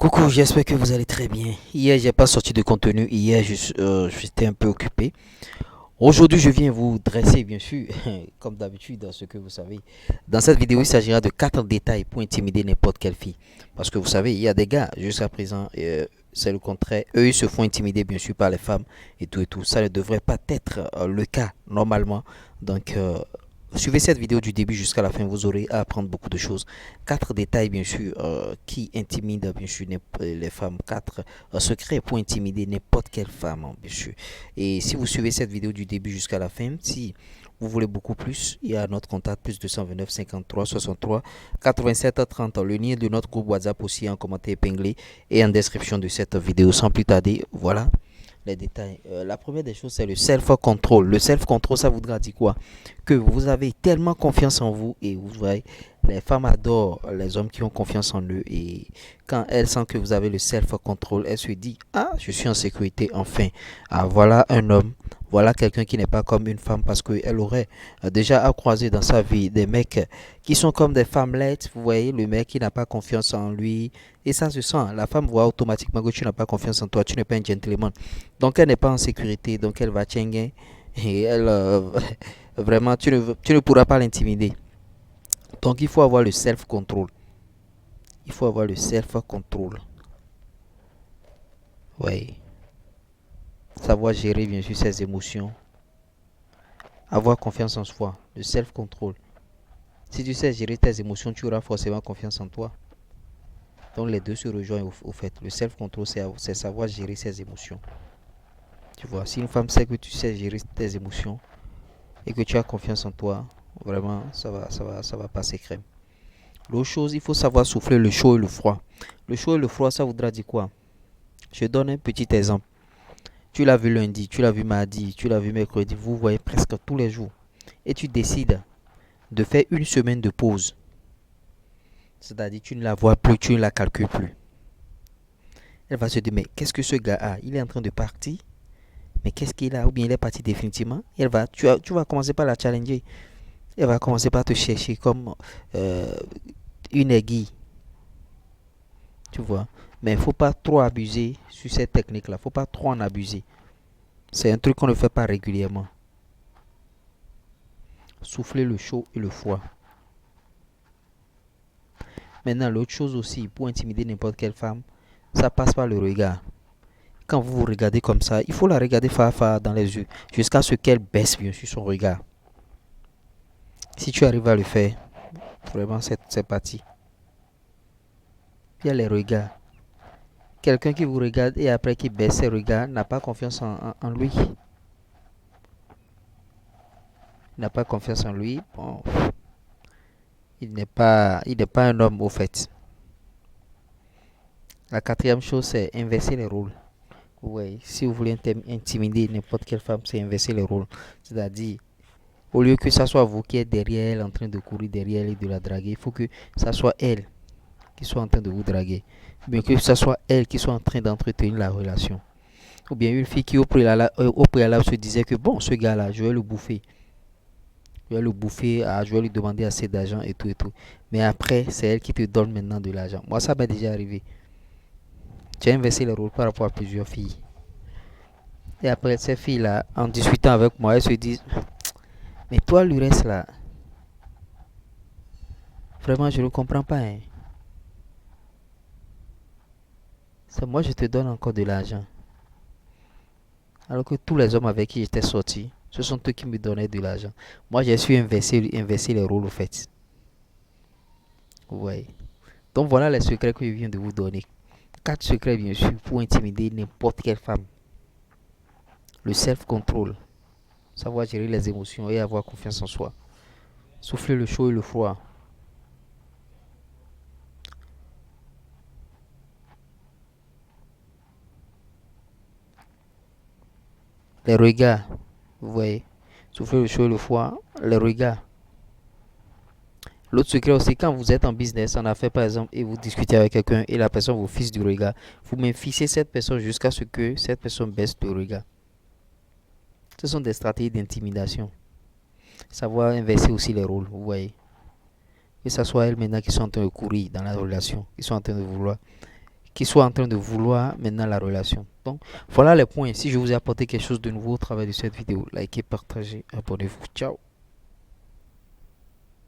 Coucou, j'espère que vous allez très bien. Hier, j'ai pas sorti de contenu. Hier, j'étais un peu occupé. Aujourd'hui, je viens vous dresser, bien sûr, comme d'habitude, dans ce que vous savez. Dans cette vidéo, il s'agira de 4 détails pour intimider n'importe quelle fille. Parce que vous savez, il y a des gars, jusqu'à présent, c'est le contraire. Eux, ils se font intimider, bien sûr, par les femmes et tout et tout. Ça ne devrait pas être le cas, normalement. Donc, suivez cette vidéo du début jusqu'à la fin, vous aurez à apprendre beaucoup de choses. Quatre détails, bien sûr, qui intimident, bien sûr, les femmes. Quatre secrets pour intimider n'importe quelle femme, hein, bien sûr. Et si vous suivez cette vidéo du début jusqu'à la fin, si vous voulez beaucoup plus, il y a notre contact plus 229 53 63 87 30. Le lien de notre groupe WhatsApp aussi en commentaire épinglé et en description de cette vidéo. Sans plus tarder, voilà les détails. La première des choses, c'est le self-control. Le self-control, ça voudra dire quoi? Que vous avez tellement confiance en vous et vous voyez, les femmes adorent les hommes qui ont confiance en eux et quand elles sentent que vous avez le self-control, elles se disent, ah, je suis en sécurité, enfin. Ah, voilà un homme, voilà quelqu'un qui n'est pas comme une femme parce qu'elle aurait déjà à croiser dans sa vie des mecs qui sont comme des femmelettes, vous voyez, le mec qui n'a pas confiance en lui et ça se sent. La femme voit automatiquement que tu n'as pas confiance en toi, tu n'es pas un gentleman. Donc elle n'est pas en sécurité, donc elle va tchenguer et elle, vraiment, tu ne pourras pas l'intimider. Donc il faut avoir le self-control. Il faut avoir le self-control. Oui. Savoir gérer bien sûr ses émotions. Avoir confiance en soi. Le self-control. Si tu sais gérer tes émotions, tu auras forcément confiance en toi. Donc les deux se rejoignent au fait. Le self-control, c'est savoir gérer ses émotions. Tu vois, si une femme sait que tu sais gérer tes émotions et que tu as confiance en toi, vraiment, ça va passer crème. L'autre chose, il faut savoir souffler le chaud et le froid. Le chaud et le froid, ça voudra dire quoi? Je donne un petit exemple. Tu l'as vu lundi, tu l'as vu mardi, tu l'as vu mercredi, vous voyez presque tous les jours. Et tu décides de faire une semaine de pause. C'est-à-dire tu ne la vois plus, tu ne la calcules plus. Elle va se dire, mais qu'est-ce que ce gars a? Il est en train de partir, mais qu'est-ce qu'il a? Ou bien il est parti définitivement. Et tu vas commencer par la challenger. Elle va commencer par te chercher comme euh, une aiguille. Tu vois. Mais il ne faut pas trop abuser sur cette technique-là. Il ne faut pas trop en abuser. C'est un truc qu'on ne fait pas régulièrement. Souffler le chaud et le froid. Maintenant, l'autre chose aussi, pour intimider n'importe quelle femme, ça passe par le regard. Quand vous vous regardez comme ça, il faut la regarder phare dans les yeux, jusqu'à ce qu'elle baisse bien sûr son regard. Si tu arrives à le faire, vraiment c'est parti. Il y a les regards. Quelqu'un qui vous regarde et après qui baisse ses regards n'a pas confiance en lui. Il n'a pas confiance en lui. Bon, il n'est pas un homme au fait. La quatrième chose, c'est inverser les rôles. Oui, si vous voulez intimider n'importe quelle femme, c'est inverser les rôles. C'est-à-dire, au lieu que ça soit vous qui êtes derrière elle, en train de courir derrière elle et de la draguer, il faut que ça soit elle qui soit en train de vous draguer. Ou bien que ça soit elle qui soit en train d'entretenir la relation. Ou bien une fille qui au préalable se disait que bon, ce gars-là, je vais le bouffer. Je vais le bouffer, je vais lui demander assez d'argent et tout et tout. Mais après, c'est elle qui te donne maintenant de l'argent. Moi, ça m'est déjà arrivé. J'ai inversé les rôles par rapport à plusieurs filles. Et après, ces filles-là, en discutant avec moi, elles se disent, mais toi, le reste là, vraiment, je ne comprends pas. Hein. C'est moi, je te donne encore de l'argent. Alors que tous les hommes avec qui j'étais sorti, ce sont eux qui me donnaient de l'argent. Moi, j'ai su inverser les rôles au fait. Vous voyez. Donc voilà les secrets que je viens de vous donner. Quatre secrets, bien sûr, pour intimider n'importe quelle femme. Le self-control, savoir gérer les émotions et avoir confiance en soi. Souffler le chaud et le froid. Les regards, vous voyez. Souffler le chaud et le froid, les regards. L'autre secret aussi, quand vous êtes en business, en affaires par exemple, et vous discutez avec quelqu'un et la personne vous fixe du regard, vous même fixez cette personne jusqu'à ce que cette personne baisse de regard. Ce sont des stratégies d'intimidation. Savoir inverser aussi les rôles, vous voyez. Que ce soit elles maintenant qui sont en train de courir dans la relation, qui sont en train de vouloir qui soit en train de vouloir maintenant la relation. Donc, voilà les points. Si je vous ai apporté quelque chose de nouveau au travers de cette vidéo, likez, partagez, abonnez-vous. Ciao.